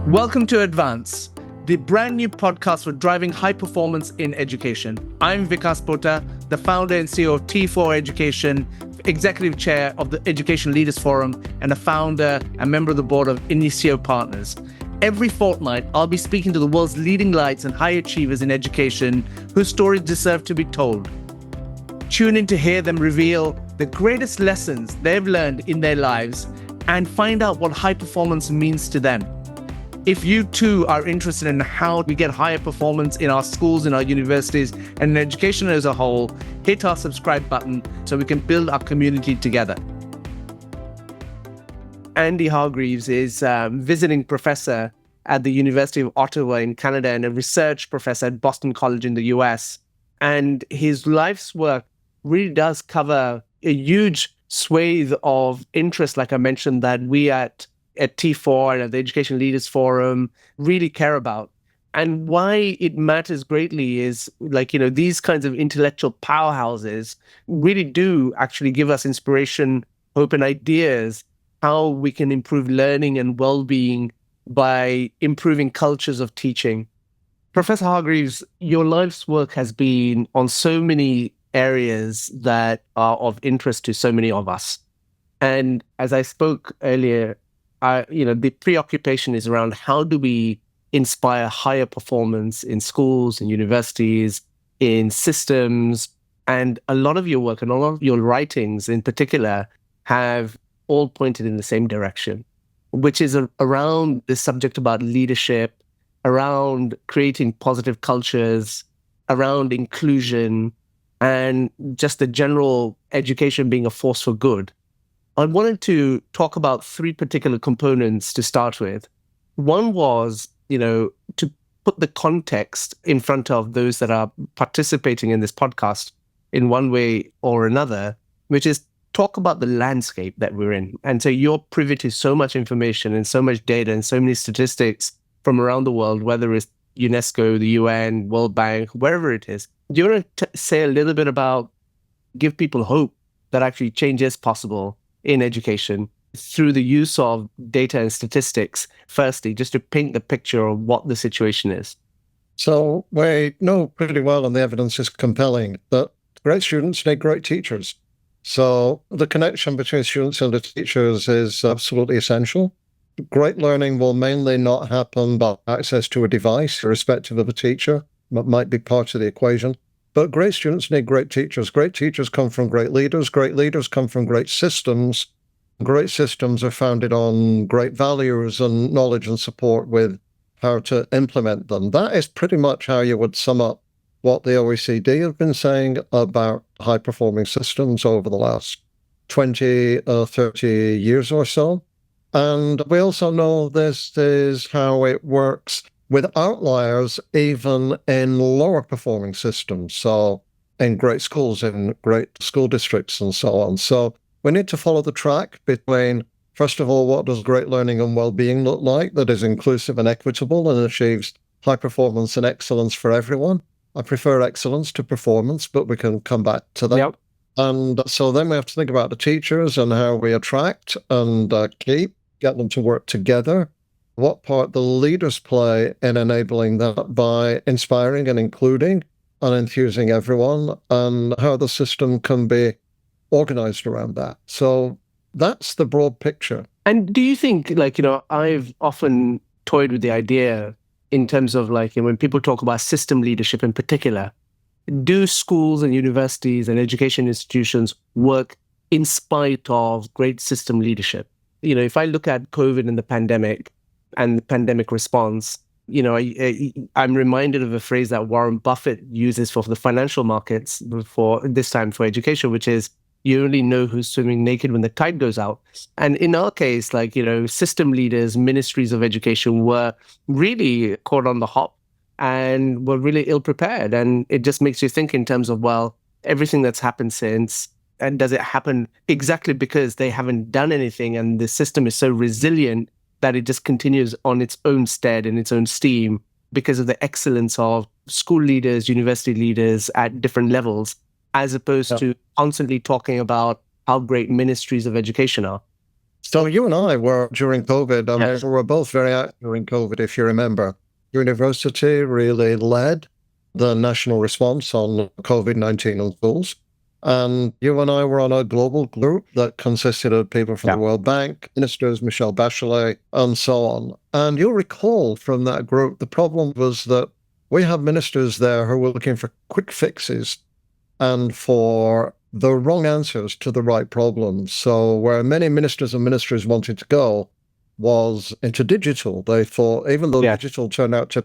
Welcome to Advance, the brand new podcast for driving high performance in education. I'm Vikas Pota, the founder and CEO of T4 Education, executive chair of the Education Leaders Forum, and a founder and member of the board of Inicio Partners. Every fortnight, I'll be speaking to the world's leading lights and high achievers in education whose stories deserve to be told. Tune in to hear them reveal the greatest lessons they've learned in their lives and find out what high performance means to them. If you too are interested in how we get higher performance in our schools, in our universities, and in education as a whole, hit our subscribe button so we can build our community together. Andy Hargreaves is a visiting professor at the University of Ottawa in Canada and a research professor at Boston College in the US. And his life's work really does cover a huge swathe of interest, like I mentioned, that we at T4 and at the Education Leaders Forum really care about. And why it matters greatly is these kinds of intellectual powerhouses really do actually give us inspiration, hope, and ideas how we can improve learning and well-being by improving cultures of teaching. Professor Hargreaves, your life's work has been on so many areas that are of interest to so many of us. And as I spoke earlier, the preoccupation is around how do we inspire higher performance in schools and universities, in systems, and a lot of your work and a lot of your writings in particular have all pointed in the same direction, which is around this subject about leadership, around creating positive cultures, around inclusion, and just the general education being a force for good. I wanted to talk about three particular components to start with. One was, to put the context in front of those that are participating in this podcast in one way or another, which is talk about the landscape that we're in. And so you're privy to so much information and so much data and so many statistics from around the world, whether it's UNESCO, the UN, World Bank, wherever it is. Do you want to say a little bit about, give people hope that actually change is possible in education through the use of data and statistics, firstly, just to paint the picture of what the situation is? So we know pretty well, and the evidence is compelling, that great students need great teachers. So the connection between students and the teachers is absolutely essential. Great learning will mainly not happen by access to a device, irrespective of a teacher. That might be part of the equation. But great students need great teachers. Great teachers come from great leaders. Great leaders come from great systems. Great systems are founded on great values and knowledge and support with how to implement them. That is pretty much how you would sum up what the OECD have been saying about high-performing systems over the last 20 or 30 years or so. And we also know this is how it works with outliers, even in lower performing systems. So in great schools, in great school districts and so on. So we need to follow the track between, first of all, what does great learning and well-being look like that is inclusive and equitable and achieves high performance and excellence for everyone. I prefer excellence to performance, but we can come back to that. Yep. And so then we have to think about the teachers and how we attract and get them to work together. What part the leaders play in enabling that by inspiring and including and enthusing everyone, and how the system can be organized around that. So that's the broad picture. And do you think, I've often toyed with the idea in terms of when people talk about system leadership in particular, do schools and universities and education institutions work in spite of great system leadership? If I look at COVID and the pandemic, and the pandemic response, I'm reminded of a phrase that Warren Buffett uses for the financial markets for this time for education, which is, you only know who's swimming naked when the tide goes out. And in our case, system leaders, ministries of education were really caught on the hop and were really ill-prepared. And it just makes you think in terms of, everything that's happened since, and does it happen exactly because they haven't done anything and the system is so resilient that it just continues on its own stead and its own steam because of the excellence of school leaders, university leaders at different levels, as opposed to constantly talking about how great ministries of education are? So you and I were during COVID, Yes. we were both very active during COVID, if you remember. University really led the national response on COVID-19 in schools. And you and I were on a global group that consisted of people from Yeah. the World Bank, ministers, Michelle Bachelet, and so on. And you'll recall from that group, the problem was that we have ministers there who were looking for quick fixes and for the wrong answers to the right problems. So where many ministers and ministries wanted to go was into digital. They thought, even though Yeah. digital turned out to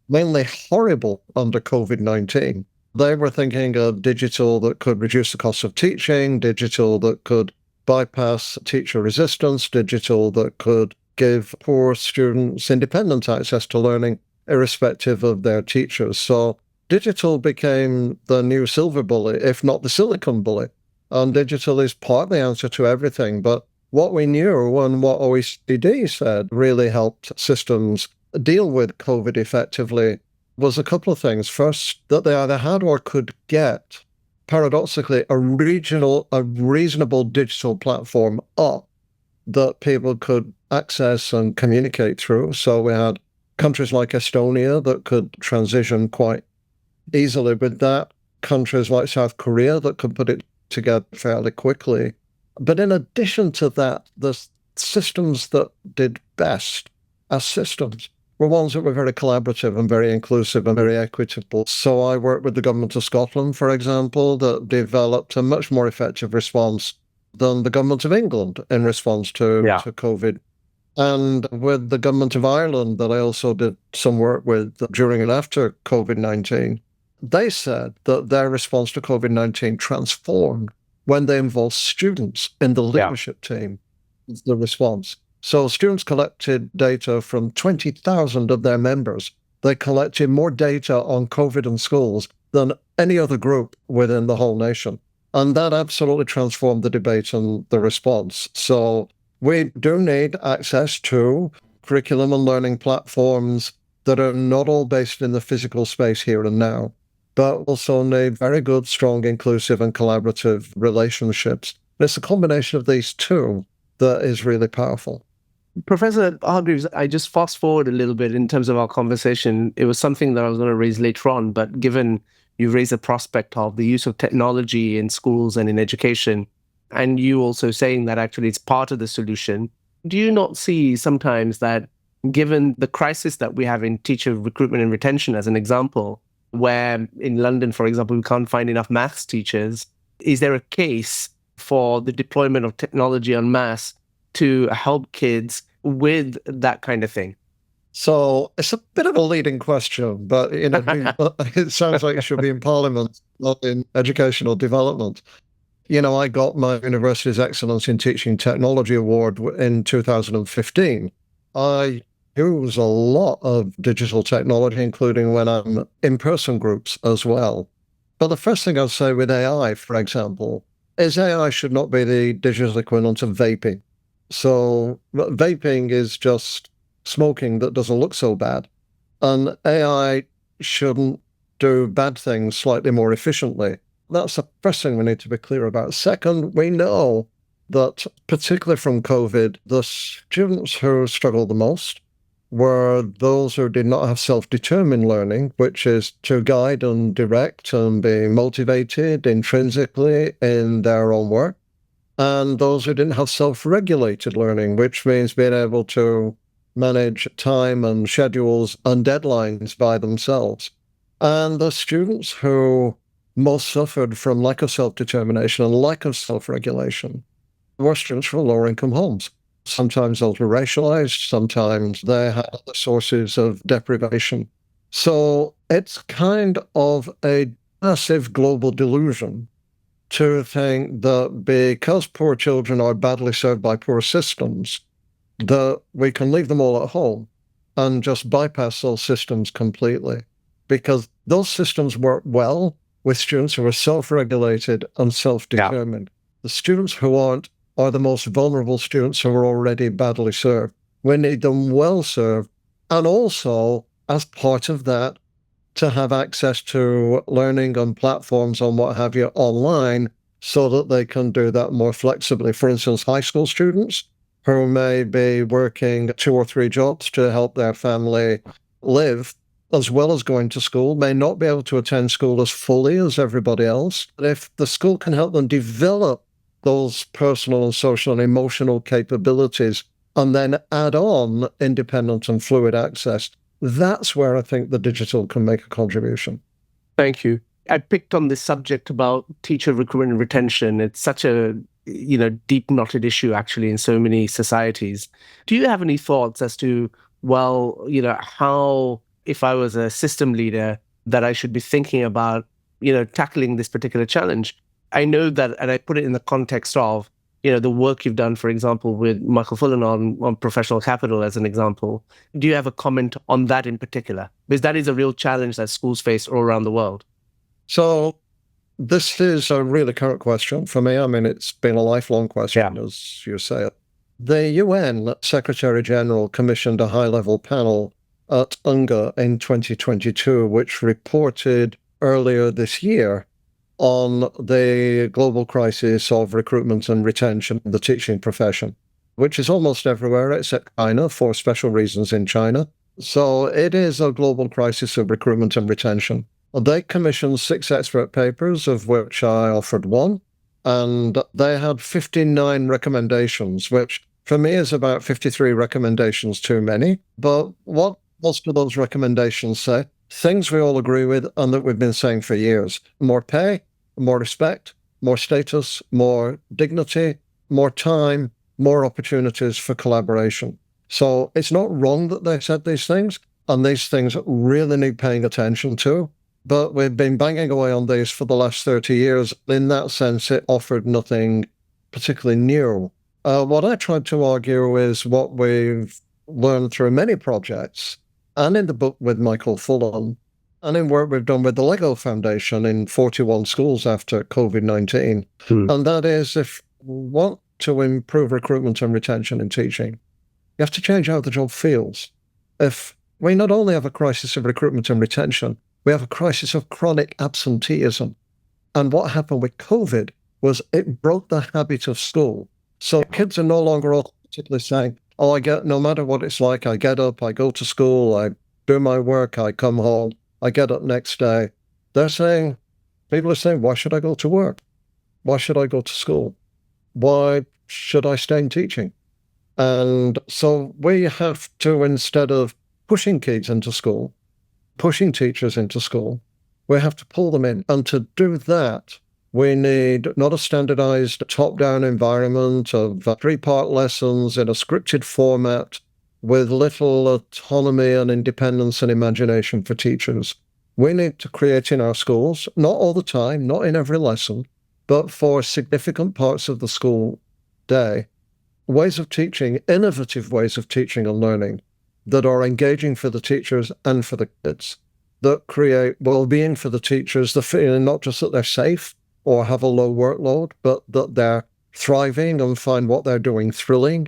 mainly horrible under COVID-19, they were thinking of digital that could reduce the cost of teaching, digital that could bypass teacher resistance, digital that could give poor students independent access to learning, irrespective of their teachers. So digital became the new silver bullet, if not the silicon bullet. And digital is part of the answer to everything. But what we knew and what OECD said really helped systems deal with COVID effectively was a couple of things. First, that they either had or could get, paradoxically, a reasonable digital platform up that people could access and communicate through. So we had countries like Estonia that could transition quite easily with that, countries like South Korea that could put it together fairly quickly. But in addition to that, the systems that did best as systems were ones that were very collaborative and very inclusive and very equitable. So I worked with the government of Scotland, for example, that developed a much more effective response than the government of England in response to COVID. And with the government of Ireland, that I also did some work with during and after COVID-19, they said that their response to COVID-19 transformed when they involved students in the leadership team, the response. So students collected data from 20,000 of their members. They collected more data on COVID and schools than any other group within the whole nation. And that absolutely transformed the debate and the response. So we do need access to curriculum and learning platforms that are not all based in the physical space here and now, but also need very good, strong, inclusive, and collaborative relationships. And it's a combination of these two that is really powerful. Professor Hargreaves, I just fast forward a little bit in terms of our conversation. It was something that I was going to raise later on, but given you raised the prospect of the use of technology in schools and in education, and you also saying that actually it's part of the solution, do you not see sometimes that given the crisis that we have in teacher recruitment and retention, as an example, where in London, for example, we can't find enough maths teachers, is there a case for the deployment of technology en masse to help kids with that kind of thing? So it's a bit of a leading question, but it sounds like it should be in Parliament, not in educational development. I got my university's Excellence in Teaching Technology Award in 2015. I use a lot of digital technology, including when I'm in-person groups as well. But the first thing I'll say with AI, for example, is AI should not be the digital equivalent of vaping. So vaping is just smoking that doesn't look so bad. And AI shouldn't do bad things slightly more efficiently. That's the first thing we need to be clear about. Second, we know that, particularly from COVID, the students who struggled the most were those who did not have self-determined learning, which is to guide and direct and be motivated intrinsically in their own work, and those who didn't have self-regulated learning, which means being able to manage time and schedules and deadlines by themselves. And the students who most suffered from lack of self-determination and lack of self-regulation were students from lower-income homes. Sometimes those were racialized, sometimes they had other sources of deprivation. So it's kind of a massive global delusion to think that because poor children are badly served by poor systems, that we can leave them all at home and just bypass those systems completely. Because those systems work well with students who are self-regulated and self-determined. The students who aren't are the most vulnerable students who are already badly served. We need them well served, and also, as part of that, to have access to learning on platforms and what have you online so that they can do that more flexibly. For instance, high school students who may be working 2 or 3 jobs to help their family live, as well as going to school, may not be able to attend school as fully as everybody else. But if the school can help them develop those personal and social and emotional capabilities and then add on independent and fluid access, that's where I think the digital can make a contribution. Thank you. I picked on this subject about teacher recruitment and retention. It's such a deep knotted issue actually in so many societies. Do you have any thoughts as to, well, how, if I was a system leader, that I should be thinking about, tackling this particular challenge? I know that, and I put it in the context of, the work you've done, for example, with Michael Fullan on professional capital as an example. Do you have a comment on that in particular? Because that is a real challenge that schools face all around the world. So this is a really current question for me. I mean, it's been a lifelong question, as you say. The UN Secretary General commissioned a high-level panel at UNGA in 2022, which reported earlier this year on the global crisis of recruitment and retention in the teaching profession, which is almost everywhere except China for special reasons in China. So it is a global crisis of recruitment and retention. They commissioned 6 expert papers, of which I offered one, and they had 59 recommendations, which for me is about 53 recommendations too many. But what most of those recommendations say? Things we all agree with and that we've been saying for years. More pay, more respect, more status, more dignity, more time, more opportunities for collaboration. So it's not wrong that they said these things, and these things really need paying attention to. But we've been banging away on these for the last 30 years. In that sense, it offered nothing particularly new. What I tried to argue is what we've learned through many projects, and in the book with Michael Fullan, and in work we've done with the Lego Foundation in 41 schools after COVID-19. And that is, if we want to improve recruitment and retention in teaching, you have to change how the job feels. If we not only have a crisis of recruitment and retention, we have a crisis of chronic absenteeism. And what happened with COVID was it broke the habit of school. So kids are no longer particularly saying, oh, no matter what it's like, I get up, I go to school, I do my work, I come home, I get up next day. People are saying, why should I go to work? Why should I go to school? Why should I stay in teaching? And so we have to, instead of pushing kids into school, pushing teachers into school, we have to pull them in. And to do that, we need not a standardized top-down environment of 3-part lessons in a scripted format with little autonomy and independence and imagination for teachers. We need to create in our schools, not all the time, not in every lesson, but for significant parts of the school day, ways of teaching, innovative ways of teaching and learning that are engaging for the teachers and for the kids, that create well-being for the teachers, the feeling not just that they're safe or have a low workload, but that they're thriving and find what they're doing thrilling,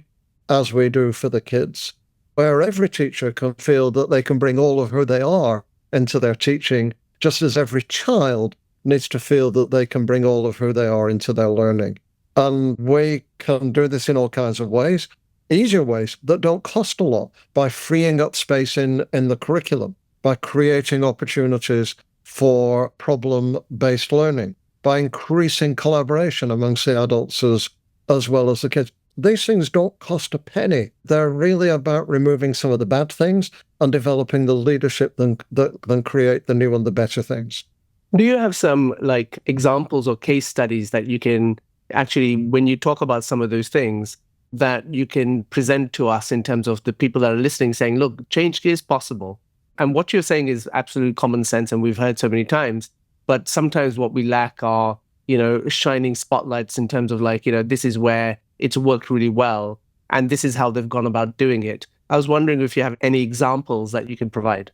as we do for the kids, where every teacher can feel that they can bring all of who they are into their teaching, just as every child needs to feel that they can bring all of who they are into their learning. And we can do this in all kinds of ways, easier ways that don't cost a lot, by freeing up space in the curriculum, by creating opportunities for problem-based learning, by increasing collaboration amongst the adults as well as the kids. These things don't cost a penny. They're really about removing some of the bad things and developing the leadership that can create the new and the better things. Do you have some examples or case studies that you can actually, when you talk about some of those things, that you can present to us in terms of the people that are listening saying, look, change is possible? And what you're saying is absolute common sense, and we've heard so many times, but sometimes what we lack are, shining spotlights in terms of this is where it's worked really well, and this is how they've gone about doing it. I was wondering if you have any examples that you can provide.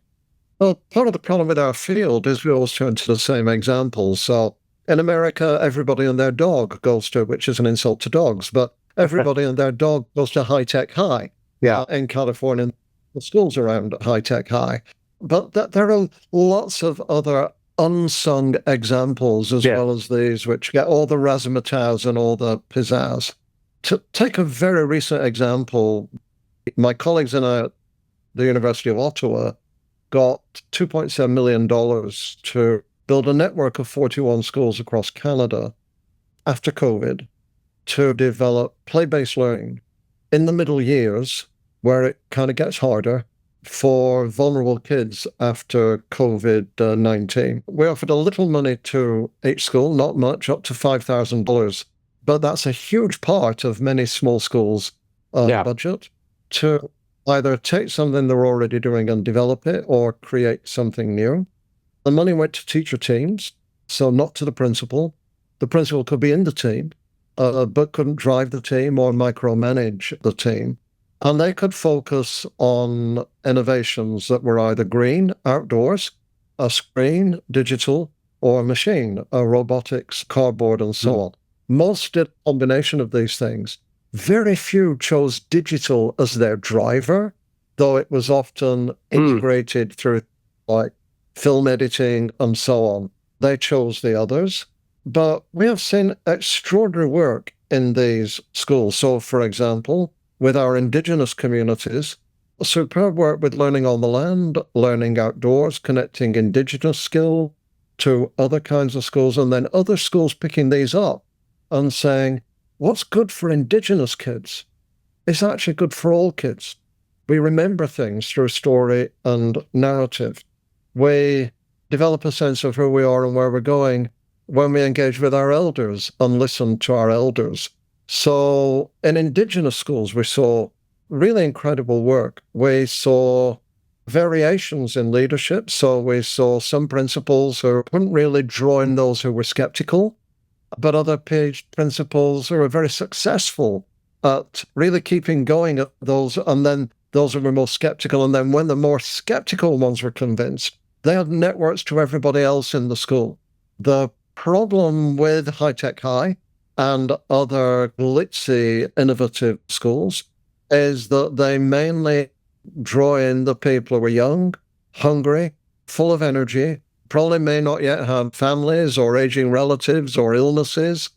Well, part of the problem with our field is we always turn to the same examples. So in America, everybody and their dog goes to, which is an insult to dogs, but everybody and their dog goes to high-tech high. Yeah. In California, the schools around high-tech high. But there are lots of other unsung examples as well as these, which get all the razzmatazz and all the pizzazz. To take a very recent example, my colleagues and I at the University of Ottawa got $2.7 million to build a network of 41 schools across Canada after COVID to develop play-based learning in the middle years where it kind of gets harder for vulnerable kids after COVID-19. We offered a little money to each school, not much, up to $5,000, but that's a huge part of many small schools' budget to either take something they're already doing and develop it or create something new. The money went to teacher teams, so not to the principal. The principal could be in the team, but couldn't drive the team or micromanage the team. And they could focus on innovations that were either green, outdoors, a screen, digital, or a machine, robotics, cardboard, and so on. Most did a combination of these things. Very few chose digital as their driver, though it was often integrated through like film editing and so on. They chose the others. But we have seen extraordinary work in these schools. So, for example, with our Indigenous communities, superb work with learning on the land, learning outdoors, connecting Indigenous skill to other kinds of schools, and then other schools picking these up and saying, what's good for Indigenous kids is actually good for all kids. We remember things through story and narrative. We develop a sense of who we are and where we're going when we engage with our elders and listen to our elders. So in Indigenous schools, we saw really incredible work. We saw variations in leadership. So we saw some principals who wouldn't really join those who were skeptical, but other principals who were very successful at really keeping going at those, and then those who were more skeptical. And then when the more skeptical ones were convinced, they had networks to everybody else in the school. The problem with High Tech High and other glitzy, innovative schools is that they mainly draw in the people who are young, hungry, full of energy, probably may not yet have families or aging relatives or illnesses,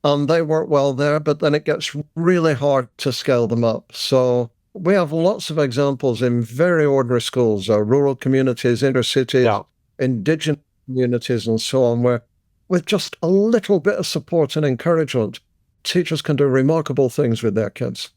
and they work well there, but then it gets really hard to scale them up. So we have lots of examples in very ordinary schools, rural communities, inner cities, Indigenous communities, and so on, where with just a little bit of support and encouragement, teachers can do remarkable things with their kids.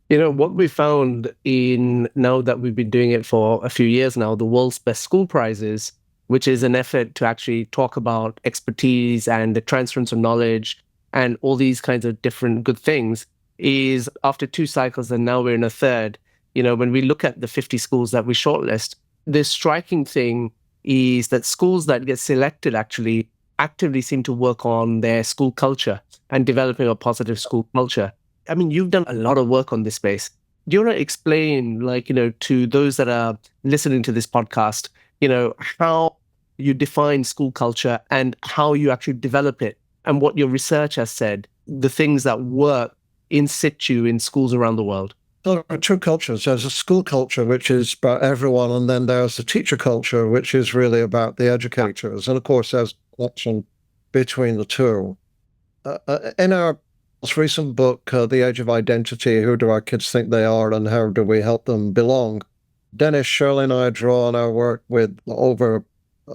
You know, what we found now that we've been doing it for a few years now, the World's Best School Prizes, which is an effort to actually talk about expertise and the transference of knowledge and all these kinds of different good things, is after 2 cycles and now we're in a third. You know, when we look at the 50 schools that we shortlist, the striking thing is that schools that get selected actually actively seem to work on their school culture and developing a positive school culture. I mean, you've done a lot of work on this space. Do you want to explain, to those that are listening to this podcast, how you define school culture and how you actually develop it and what your research has said, the things that work in situ in schools around the world? There are 2 cultures. There's a school culture, which is about everyone, and then there's the teacher culture, which is really about the educators. And of course, there's a connection between the two. In our most recent book, The Age of Identity, Who Do Our Kids Think They Are and How Do We Help Them Belong? Dennis, Shirley, and I draw on our work with over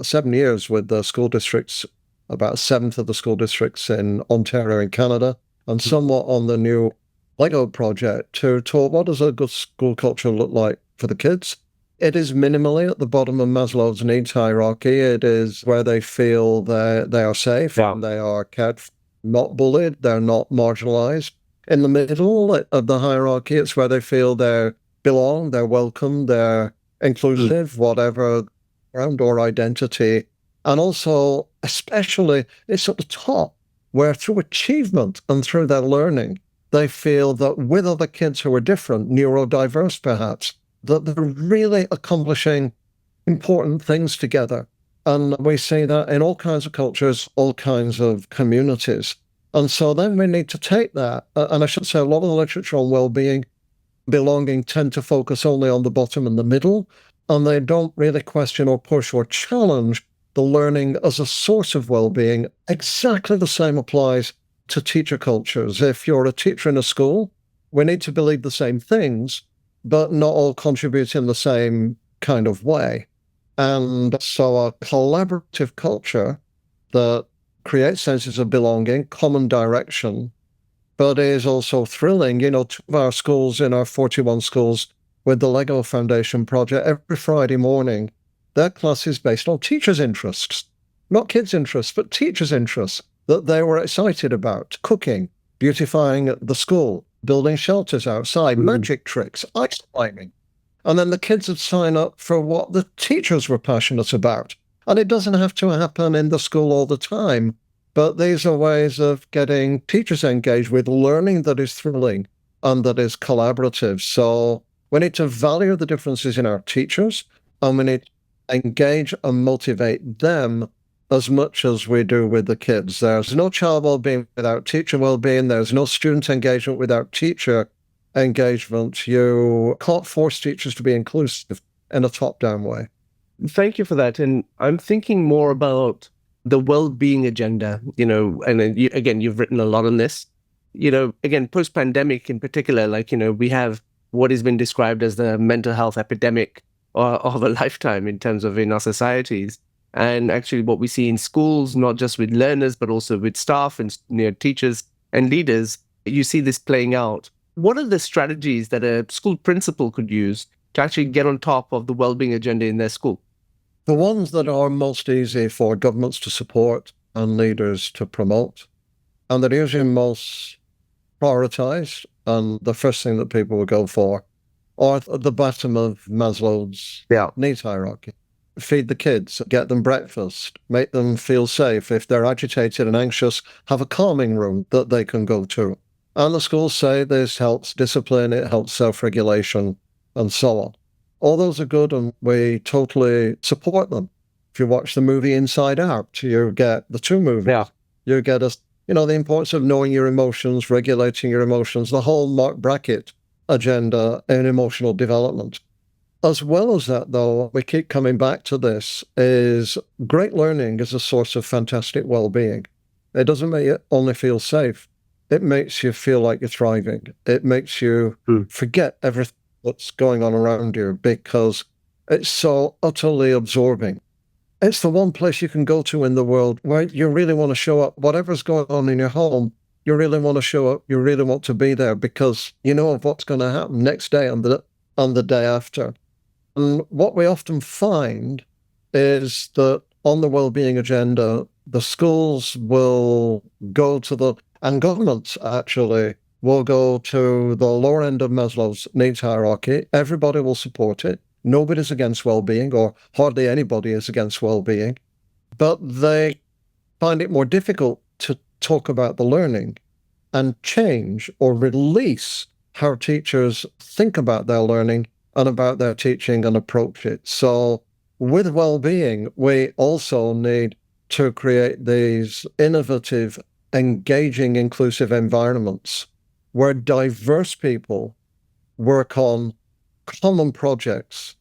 7 years with the school districts, about a seventh of the school districts in Ontario and Canada, and somewhat on the new Lego project to talk what does a good school culture look like for the kids. It is minimally at the bottom of Maslow's needs hierarchy. It is where they feel they are safe, and they are cared for, not bullied, they're not marginalized. In the middle of the hierarchy, it's where they feel they belong, they're welcome, they're inclusive, whatever background or identity. And also, especially, it's at the top, where through achievement and through their learning, they feel that with other kids who are different, neurodiverse perhaps, that they're really accomplishing important things together. And we see that in all kinds of cultures, all kinds of communities. And so then we need to take that, and I should say a lot of the literature on well-being, belonging tend to focus only on the bottom and the middle, and they don't really question or push or challenge the learning as a source of well-being. Exactly the same applies to teacher cultures. If you're a teacher in a school, we need to believe the same things, but not all contribute in the same kind of way. And so a collaborative culture that creates senses of belonging, common direction, but is also thrilling. You know, two of our schools in our 41 schools with the Lego Foundation project, every Friday morning, their class is based on teachers' interests, not kids' interests, but teachers' interests that they were excited about. Cooking, beautifying the school, building shelters outside, magic tricks, ice climbing. And then the kids would sign up for what the teachers were passionate about. And it doesn't have to happen in the school all the time, but these are ways of getting teachers engaged with learning that is thrilling and that is collaborative. So we need to value the differences in our teachers, and we need to engage and motivate them as much as we do with the kids. There's no child well-being without teacher well-being. There's no student engagement without teacher engagement. You can't force teachers to be inclusive in a top-down way. Thank you for that. And I'm thinking more about the well-being agenda, and then again, you've written a lot on this. Again, post-pandemic in particular, we have what has been described as the mental health epidemic of a lifetime in terms of in our societies. And actually what we see in schools, not just with learners, but also with staff and teachers and leaders, you see this playing out. What are the strategies that a school principal could use to actually get on top of the well-being agenda in their school? The ones that are most easy for governments to support and leaders to promote, and that are usually most prioritized, and the first thing that people will go for, are at the bottom of Maslow's needs hierarchy. Feed the kids, get them breakfast, make them feel safe. If they're agitated and anxious, have a calming room that they can go to. And the schools say this helps discipline, it helps self-regulation, and so on. All those are good, and we totally support them. If you watch the movie Inside Out, you get the two movies. Yeah. You get the importance of knowing your emotions, regulating your emotions, the whole Mark Brackett agenda in emotional development. As well as that, though, we keep coming back to this, is great learning is a source of fantastic well-being. It doesn't make you only feel safe. It makes you feel like you're thriving. It makes you forget everything that's going on around you because it's so utterly absorbing. It's the one place you can go to in the world where you really want to show up. Whatever's going on in your home, you really want to show up. You really want to be there because you know of what's going to happen next day and the day after. And what we often find is that on the well-being agenda, the schools will go to and governments actually will go to the lower end of Maslow's needs hierarchy. Everybody will support it. Nobody's against well-being, or hardly anybody is against well-being. But they find it more difficult to talk about the learning and change or release how teachers think about their learning and about their teaching and approach it. So with well-being, we also need to create these innovative, engaging, inclusive environments where diverse people work on common projects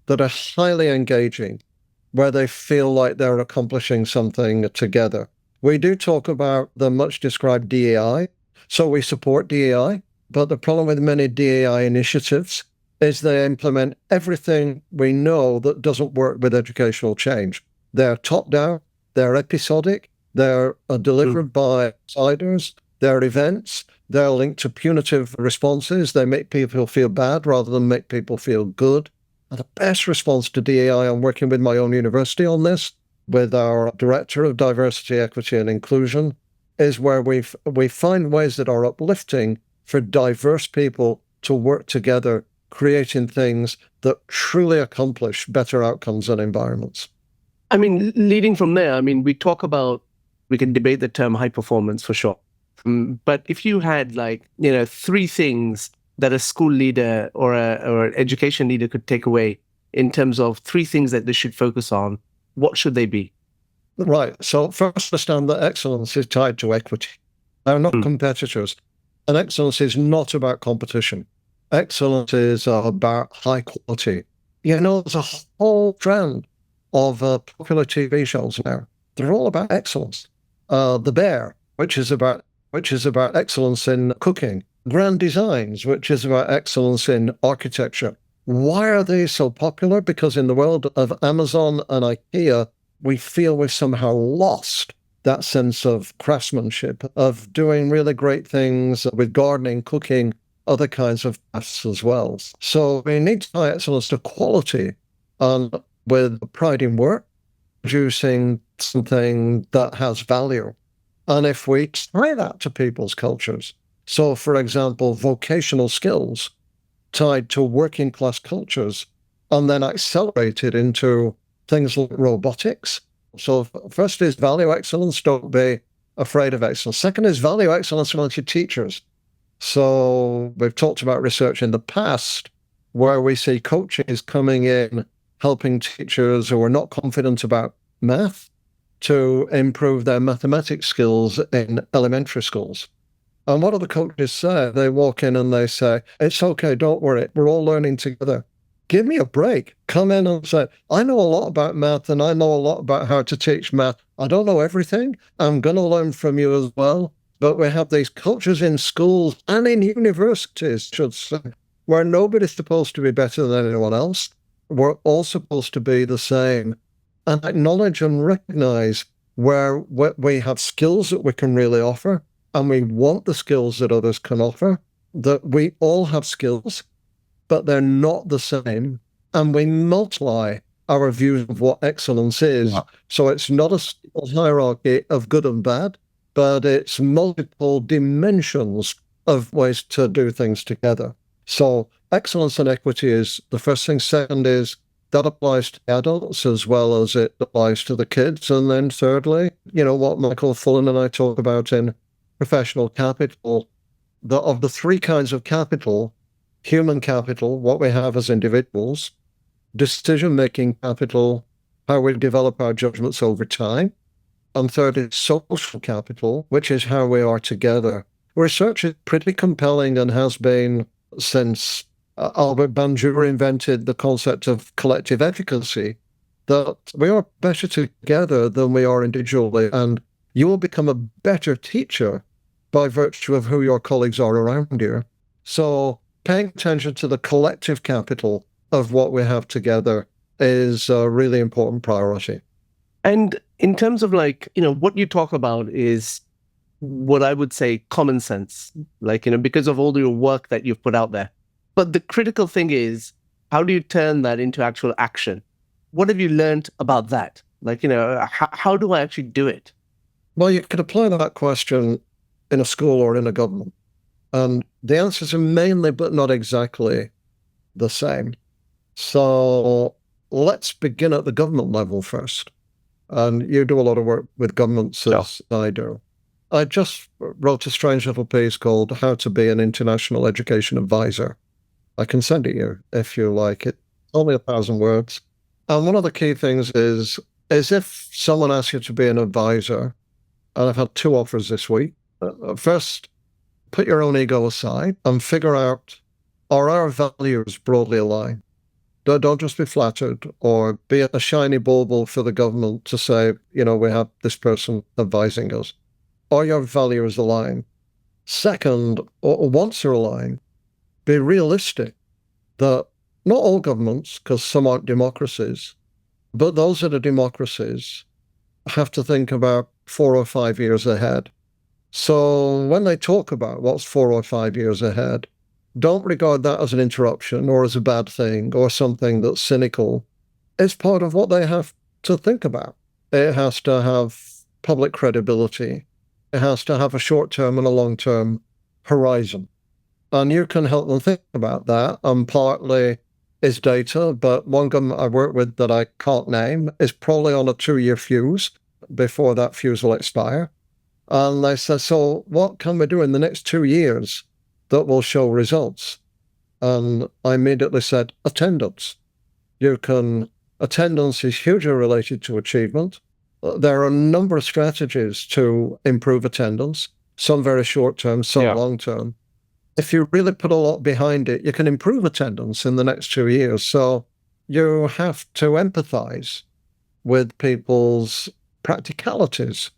that are highly engaging, where they feel like they're accomplishing something together. We do talk about the much described DEI, so we support DEI, but the problem with many DEI initiatives is they implement everything we know that doesn't work with educational change. They're top-down, they're episodic, they're delivered by outsiders, they're events, they're linked to punitive responses. They make people feel bad rather than make people feel good. And the best response to DEI, I'm working with my own university on this, with our Director of Diversity, Equity and Inclusion, is where we find ways that are uplifting for diverse people to work together, creating things that truly accomplish better outcomes and environments. I mean, leading from there, we can debate the term high performance for sure. But if you had three things that a school leader or an education leader could take away in terms of three things that they should focus on, what should they be? Right. So first, understand that excellence is tied to equity. They're not competitors. And excellence is not about competition. Excellence is about high quality. There's a whole trend of popular TV shows now. They're all about excellence. The Bear, which is about which is about excellence in cooking, grand designs, which is about excellence in architecture. Why are they so popular? Because in the world of Amazon and IKEA, we feel we've somehow lost that sense of craftsmanship, of doing really great things with gardening, cooking, other kinds of crafts as well. So we need to tie excellence to quality and with pride in work, producing something that has value. And if we tie that to people's cultures, so for example, vocational skills tied to working class cultures and then accelerated into things like robotics. So first is value excellence, don't be afraid of excellence. Second is value excellence amongst your teachers. So we've talked about research in the past where we see coaches coming in, helping teachers who are not confident about math to improve their mathematics skills in elementary schools. And what do the coaches say? They walk in and they say, it's okay, don't worry, we're all learning together. Give me a break. Come in and say, I know a lot about math and I know a lot about how to teach math. I don't know everything. I'm going to learn from you as well. But we have these cultures in schools and in universities, should say, where nobody's supposed to be better than anyone else. We're all supposed to be the same. And acknowledge and recognize where we have skills that we can really offer, and we want the skills that others can offer, that we all have skills, but they're not the same. And we multiply our views of what excellence is. Wow. So it's not a hierarchy of good and bad, but it's multiple dimensions of ways to do things together. So excellence and equity is the first thing. Second is that applies to adults as well as it applies to the kids. And then thirdly, what Michael Fullan and I talk about in professional capital, of the three kinds of capital: human capital, what we have as individuals; decision-making capital, how we develop our judgments over time; and third is social capital, which is how we are together. Research is pretty compelling and has been since Albert Bandura invented the concept of collective efficacy, that we are better together than we are individually, and you will become a better teacher by virtue of who your colleagues are around you. So paying attention to the collective capital of what we have together is a really important priority. And in terms of what you talk about is what I would say common sense, because of all your work that you've put out there. But the critical thing is, how do you turn that into actual action? What have you learned about that? How do I actually do it? Well, you could apply that question in a school or in a government. And the answers are mainly, but not exactly, the same. So let's begin at the government level first. And you do a lot of work with governments, as I do. I just wrote a strange little piece called How to Be an International Education Advisor. I can send it you if you like it. Only 1,000 words. And one of the key things is if someone asks you to be an advisor, and I've had 2 offers this week. First, put your own ego aside and figure out, are our values broadly aligned? Don't just be flattered or be a shiny bauble for the government to say, we have this person advising us. Are your values aligned? Second, or once they're aligned, be realistic that not all governments, because some aren't democracies, but those that are democracies have to think about 4 or 5 years ahead. So when they talk about what's 4 or 5 years ahead, don't regard that as an interruption or as a bad thing or something that's cynical. It's part of what they have to think about. It has to have public credibility. It has to have a short-term and a long-term horizon. And you can help them think about that. And partly is data, but one government I work with that I can't name is probably on a 2-year fuse before that fuse will expire. And they said, so what can we do in the next 2 years that will show results? And I immediately said, attendance. Attendance is hugely related to achievement. There are a number of strategies to improve attendance, some very short term, some long term. If you really put a lot behind it, you can improve attendance in the next 2 years. So you have to empathize with people's practicalities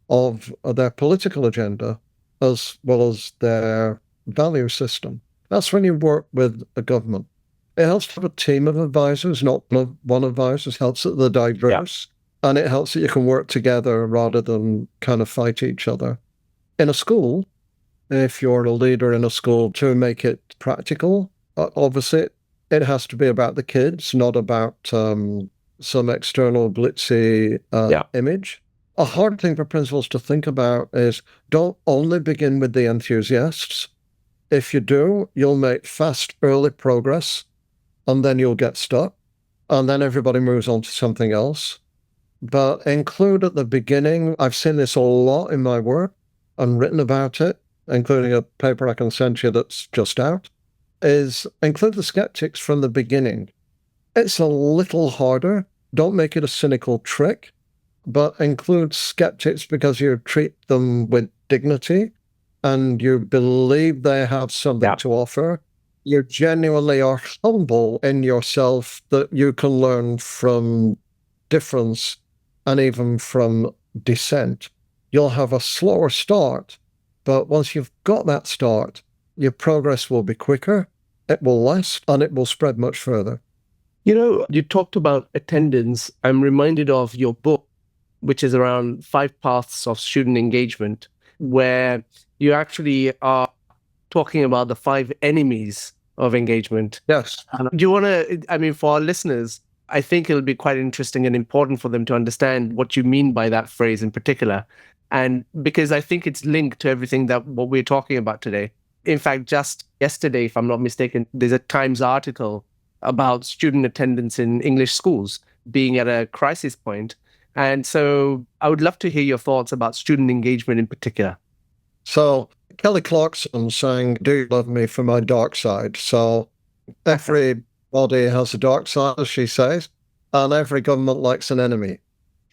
of their political agenda as well as their value system. That's when you work with a government. It helps to have a team of advisors, not one advisor. It helps that they're diverse, and it helps that you can work together rather than kind of fight each other. In a school, if you're a leader in a school, to make it practical, obviously it has to be about the kids, not about some external glitzy image. A hard thing for principals to think about is don't only begin with the enthusiasts. If you do, you'll make fast, early progress, and then you'll get stuck, and then everybody moves on to something else. But include at the beginning, I've seen this a lot in my work and written about it, including a paper I can send you that's just out, is include the skeptics from the beginning. It's a little harder. Don't make it a cynical trick, but include skeptics because you treat them with dignity and you believe they have something to offer. You genuinely are humble in yourself that you can learn from difference and even from dissent. You'll have a slower start, but once you've got that start, your progress will be quicker, it will last, and it will spread much further. You know, you talked about attendance. I'm reminded of your book, which is around 5 paths of student engagement, where you actually are talking about the 5 enemies of engagement. Yes. Do you want to, I mean, for our listeners, I think it'll be quite interesting and important for them to understand what you mean by that phrase in particular. And because I think it's linked to everything that what we're talking about today. In fact, just yesterday, if I'm not mistaken, there's a Times article about student attendance in English schools being at a crisis point. And so I would love to hear your thoughts about student engagement in particular. So Kelly Clarkson sang, "Do you love me for my dark side?" So everybody has a dark side, as she says, and every government likes an enemy.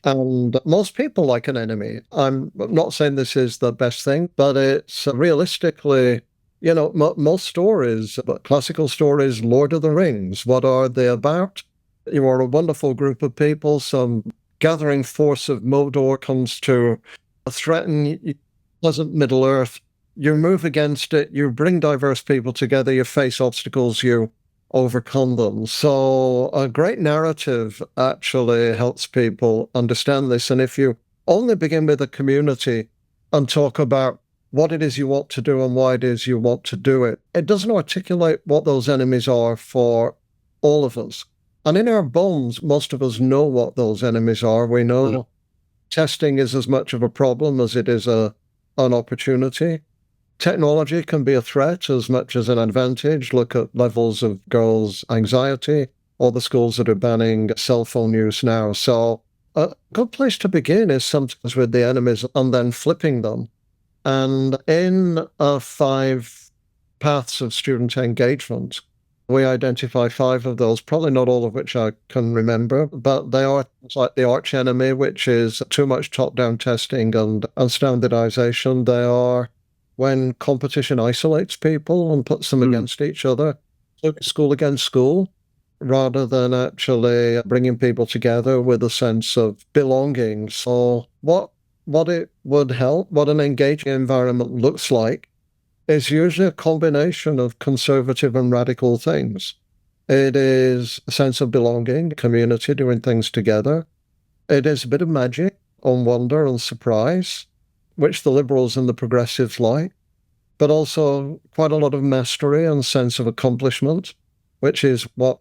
And most people like an enemy. I'm not saying this is the best thing, but it's realistically, you know, most stories, classical stories, Lord of the Rings, what are they about? You are a wonderful group of people. Some gathering force of Mordor comes to threaten pleasant Middle Earth. You move against it, you bring diverse people together, you face obstacles, you overcome them. So a great narrative actually helps people understand this. And if you only begin with a community and talk about what it is you want to do and why it is you want to do it, it doesn't articulate what those enemies are for all of us. And in our bones, most of us know what those enemies are. We know testing is as much of a problem as it is an opportunity. Technology can be a threat as much as an advantage. Look at levels of girls' anxiety, or the schools that are banning cell phone use now. So a good place to begin is sometimes with the enemies and then flipping them. And in 5 paths of student engagement, we identify 5 of those, probably not all of which I can remember, but they are like the arch enemy, which is too much top-down testing and standardization. They are when competition isolates people and puts them against each other, school against school, rather than actually bringing people together with a sense of belonging. So what it would help, what an engaging environment looks like, is usually a combination of conservative and radical things. It is a sense of belonging, community, doing things together. It is a bit of magic and wonder and surprise, which the liberals and the progressives like, but also quite a lot of mastery and sense of accomplishment, which is what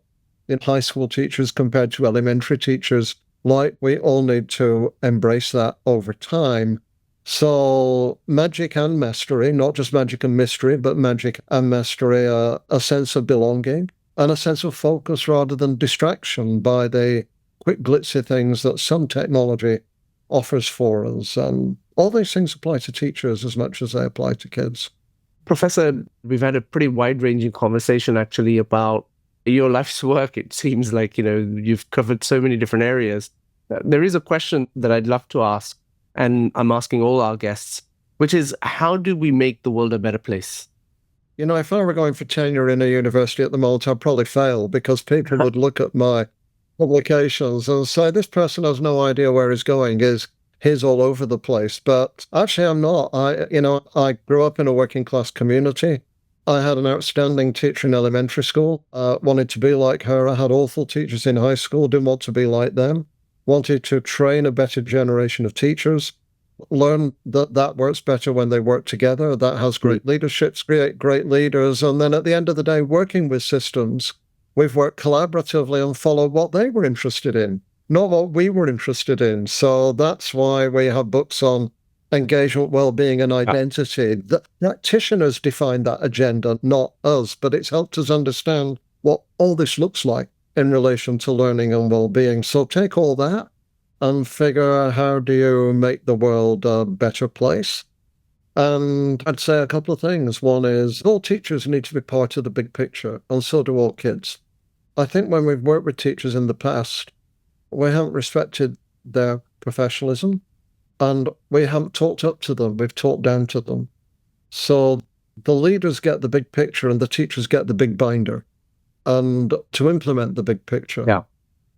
in high school teachers compared to elementary teachers like. We all need to embrace that over time. So magic and mastery, not just magic and mystery, but magic and mastery, a sense of belonging and a sense of focus rather than distraction by the quick glitzy things that some technology offers for us. And all these things apply to teachers as much as they apply to kids. Professor, we've had a pretty wide-ranging conversation actually about your life's work. It seems like, you know, you've covered so many different areas. There is a question that I'd love to ask, and I'm asking all our guests, which is, how do we make the world a better place? You know, if I were going for tenure in a university at the moment, I'd probably fail because people would look at my publications and say, this person has no idea where he's going. Is he's all over the place. But actually, I'm not. I grew up in a working class community. I had an outstanding teacher in elementary school. Wanted to be like her. I had awful teachers in high school. Didn't want to be like them. Wanted to train a better generation of teachers. Learn that works better when they work together. That has great leaderships, create great leaders. And then at the end of the day, working with systems, we've worked collaboratively and followed what they were interested in, not what we were interested in. So that's why we have books on engagement, well-being, and identity. The practitioners define that agenda, not us, but it's helped us understand what all this looks like in relation to learning and well-being. So take all that and figure out how do you make the world a better place. And I'd say a couple of things. One is all teachers need to be part of the big picture, and so do all kids. I think when we've worked with teachers in the past, we haven't respected their professionalism and we haven't talked up to them. We've talked down to them. So the leaders get the big picture and the teachers get the big binder. And to implement the big picture,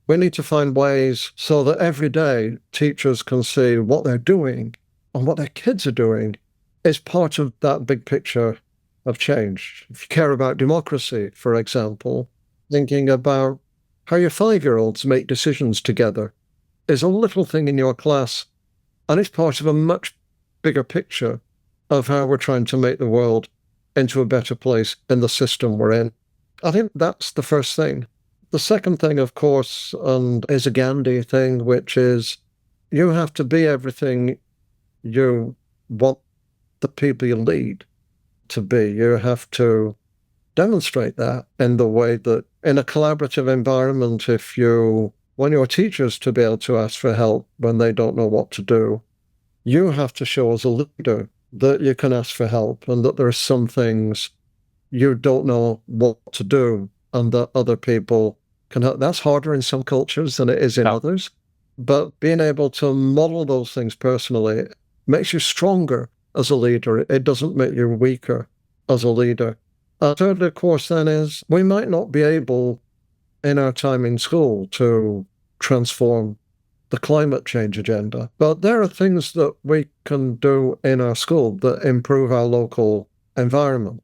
we need to find ways so that every day teachers can see what they're doing and what their kids are doing is part of that big picture of change. If you care about democracy, for example, thinking about how your 5-year-olds make decisions together is a little thing in your class, and it's part of a much bigger picture of how we're trying to make the world into a better place in the system we're in. I think that's the first thing. The second thing, of course, and is a Gandhi thing, which is you have to be everything you want the people you lead to be. You have to demonstrate that in the way that in a collaborative environment, when your teachers to be able to ask for help when they don't know what to do, you have to show as a leader that you can ask for help and that there are some things you don't know what to do and that other people can help. That's harder in some cultures than it is in others. But being able to model those things personally makes you stronger as a leader. It doesn't make you weaker as a leader. Thirdly, of course, then is we might not be able in our time in school to transform the climate change agenda, but there are things that we can do in our school that improve our local environment.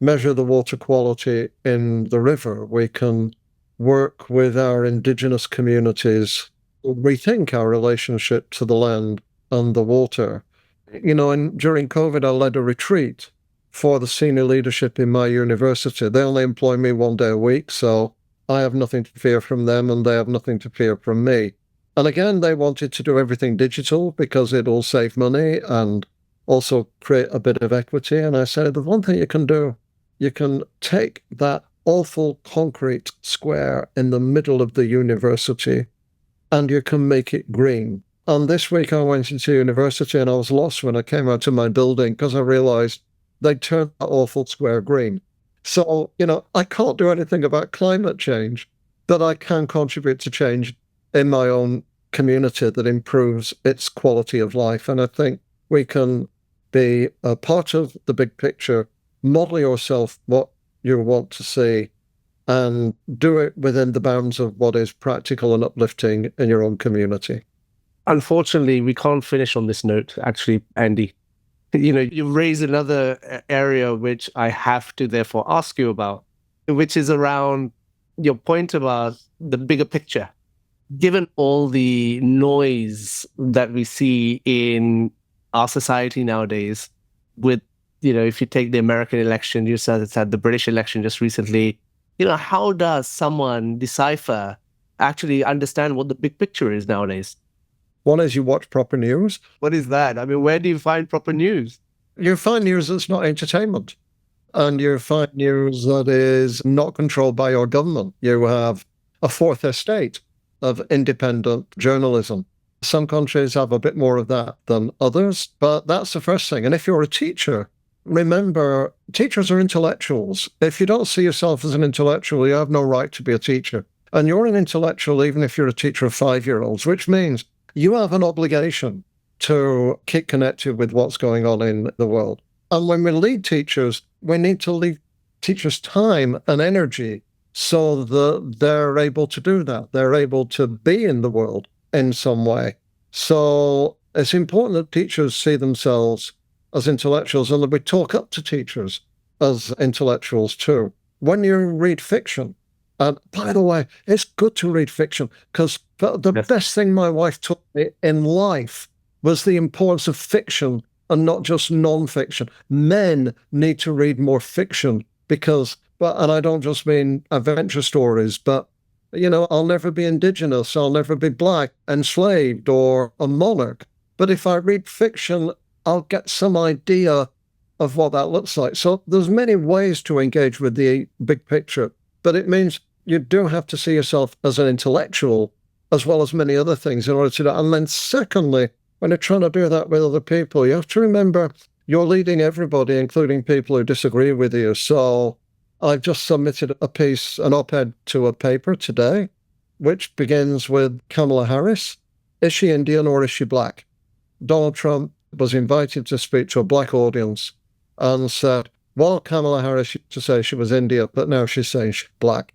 Measure the water quality in the river. We can work with our indigenous communities, rethink our relationship to the land and the water. And during COVID, I led a retreat for the senior leadership in my university. They only employ me 1 day a week, so I have nothing to fear from them and they have nothing to fear from me. And again, they wanted to do everything digital because it'll save money and also create a bit of equity. And I said, the one thing you can do, you can take that awful concrete square in the middle of the university and you can make it green. And this week I went into university and I was lost when I came out of my building because I realized they turned that awful square green. So, I can't do anything about climate change, but I can contribute to change in my own community that improves its quality of life. And I think we can be a part of the big picture, model yourself what you want to see, and do it within the bounds of what is practical and uplifting in your own community. Unfortunately, we can't finish on this note, actually, Andy. You raise another area which I have to therefore ask you about, which is around your point about the bigger picture. Given all the noise that we see in our society nowadays, with, if you take the American election, you said it's had the British election just recently, how does someone decipher, actually understand what the big picture is nowadays? One is you watch proper news. What is that? I mean, where do you find proper news? You find news that's not entertainment. And you find news that is not controlled by your government. You have a fourth estate of independent journalism. Some countries have a bit more of that than others, but that's the first thing. And if you're a teacher, remember, teachers are intellectuals. If you don't see yourself as an intellectual, you have no right to be a teacher. And you're an intellectual even if you're a teacher of 5-year-olds, which means you have an obligation to keep connected with what's going on in the world. And when we lead teachers, we need to leave teachers time and energy so that they're able to do that. They're able to be in the world in some way. So It's important that teachers see themselves as intellectuals and that we talk up to teachers as intellectuals too. When you read fiction, and by the way, it's good to read fiction because the best thing my wife taught me in life was the importance of fiction and not just non-fiction. Men need to read more fiction because, and I don't just mean adventure stories, but I'll never be indigenous, I'll never be black, enslaved, or a monarch. But if I read fiction, I'll get some idea of what that looks like. So there's many ways to engage with the big picture, but it means you do have to see yourself as an intellectual as well as many other things in order to do that. And then secondly, when you're trying to do that with other people, you have to remember you're leading everybody, including people who disagree with you. So I've just submitted a piece, an op-ed to a paper today, which begins with Kamala Harris. Is she Indian or is she black? Donald Trump was invited to speak to a black audience and said, well, Kamala Harris used to say she was Indian, but now she's saying she's black.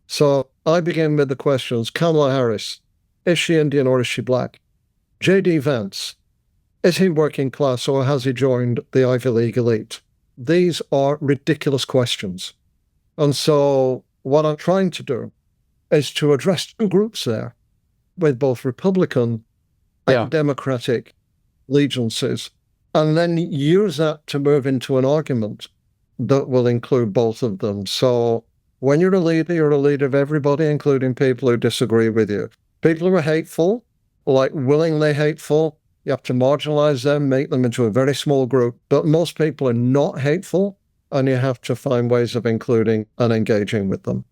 So I begin with the questions. Kamala Harris, is she Indian or is she black? J.D. Vance, is he working class or has he joined the Ivy League elite? These are ridiculous questions. And so what I'm trying to do is to address two groups there with both Republican and Democratic allegiances, and then use that to move into an argument that will include both of them. So when you're a leader of everybody, including people who disagree with you. People who are hateful, like willingly hateful, you have to marginalize them, make them into a very small group. But most people are not hateful, and you have to find ways of including and engaging with them.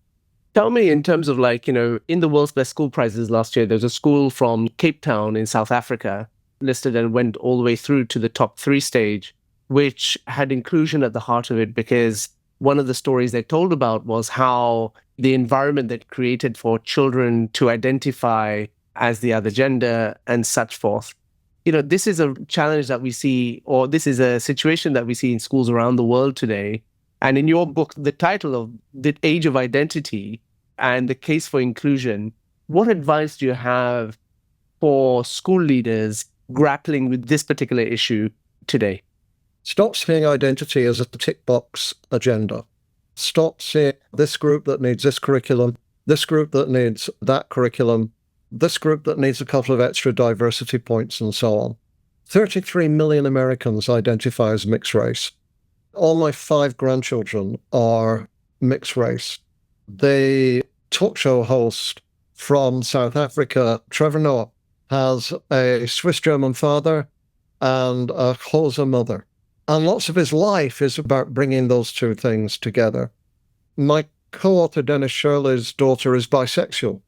Tell me, in terms of in the World's Best School Prizes last year, there's a school from Cape Town in South Africa listed and went all the way through to the top 3 stage, which had inclusion at the heart of it, because one of the stories they told about was how the environment that created for children to identify as the other gender and such forth. This is a challenge that we see, or this is a situation that we see in schools around the world today. And in your book, the title of The Age of Identity and the Case for Inclusion, what advice do you have for school leaders grappling with this particular issue today? Stop seeing identity as a tick box agenda. Stop seeing this group that needs this curriculum, this group that needs that curriculum, this group that needs a couple of extra diversity points, and so on. 33 million Americans identify as mixed race. All my 5 grandchildren are mixed race. The talk show host from South Africa, Trevor Noah, has a Swiss-German father and a Xhosa mother. And lots of his life is about bringing those two things together. My co-author, Dennis Shirley's daughter, is bisexual,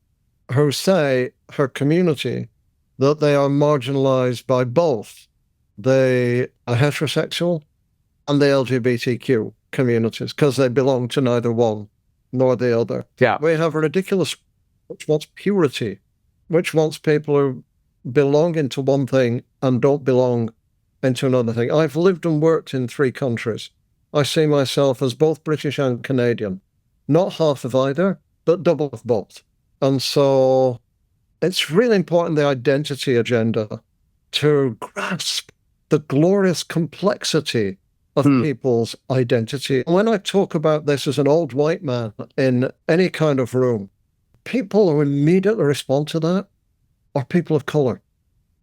who say her community that they are marginalized by both the heterosexual and the LGBTQ communities because they belong to neither one nor the other. Yeah. We have a ridiculous, which wants purity, which wants people who belong into one thing and don't belong into another thing. I've lived and worked in 3 countries. I see myself as both British and Canadian. Not half of either, but double of both. And so it's really important, the identity agenda, to grasp the glorious complexity of people's identity. When I talk about this as an old white man in any kind of room, people who immediately respond to that are people of color,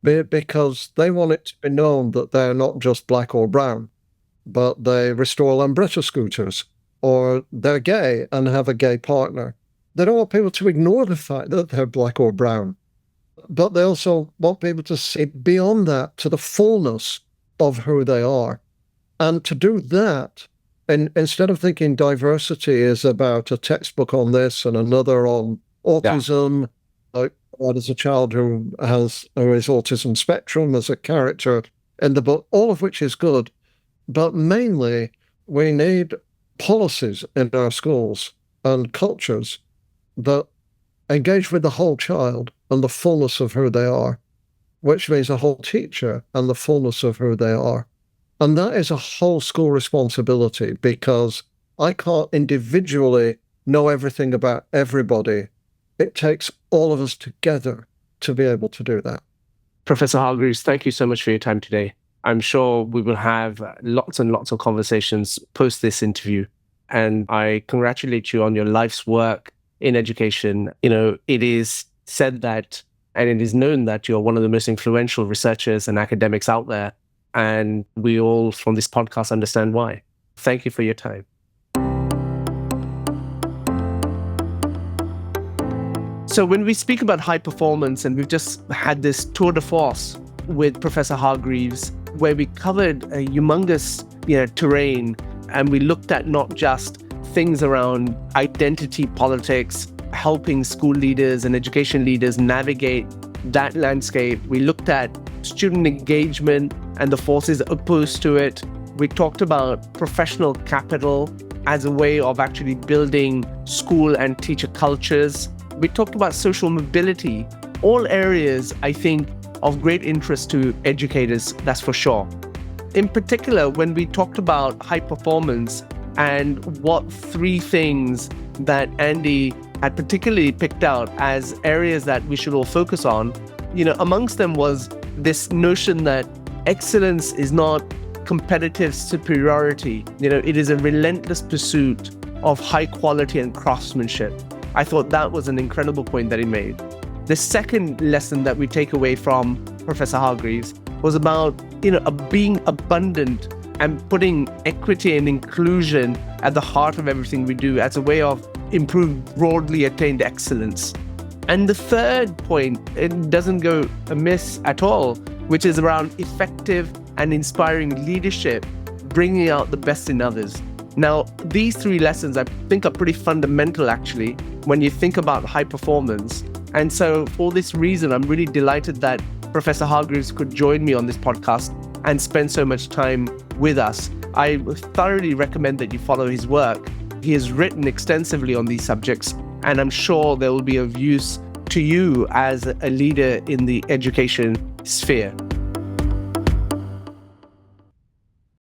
because they want it to be known that they're not just black or brown, but they restore Lambretta scooters, or they're gay and have a gay partner. They don't want people to ignore the fact that they're black or brown, but they also want people to see beyond that to the fullness of who they are. And to do that, instead of thinking diversity is about a textbook on this and another on autism, like there's a child who is autism spectrum as a character in the book, all of which is good. But mainly, we need policies in our schools and cultures that engage with the whole child and the fullness of who they are, which means a whole teacher and the fullness of who they are. And that is a whole school responsibility, because I can't individually know everything about everybody. It takes all of us together to be able to do that. Professor Hargreaves, thank you so much for your time today. I'm sure we will have lots and lots of conversations post this interview. And I congratulate you on your life's work in education. It is said that, and it is known that you're one of the most influential researchers and academics out there. And we all from this podcast understand why. Thank you for your time. So when we speak about high performance, and we've just had this tour de force with Professor Hargreaves, where we covered a humongous terrain, and we looked at not just things around identity politics, helping school leaders and education leaders navigate that landscape. We looked at student engagement and the forces opposed to it. We talked about professional capital as a way of actually building school and teacher cultures. We talked about social mobility, all areas, I think, of great interest to educators, that's for sure. In particular, when we talked about high performance and what three things that Andy had particularly picked out as areas that we should all focus on, amongst them was this notion that excellence is not competitive superiority. It is a relentless pursuit of high quality and craftsmanship. I thought that was an incredible point that he made. The second lesson that we take away from Professor Hargreaves was about, being abundant and putting equity and inclusion at the heart of everything we do as a way of improved, broadly attained excellence. And the third point, it doesn't go amiss at all, which is around effective and inspiring leadership, bringing out the best in others. Now, these three lessons I think are pretty fundamental, actually, when you think about high performance. And so for this reason, I'm really delighted that Professor Hargreaves could join me on this podcast and spend so much time with us. I thoroughly recommend that you follow his work. He has written extensively on these subjects, and I'm sure they will be of use to you as a leader in the education sphere.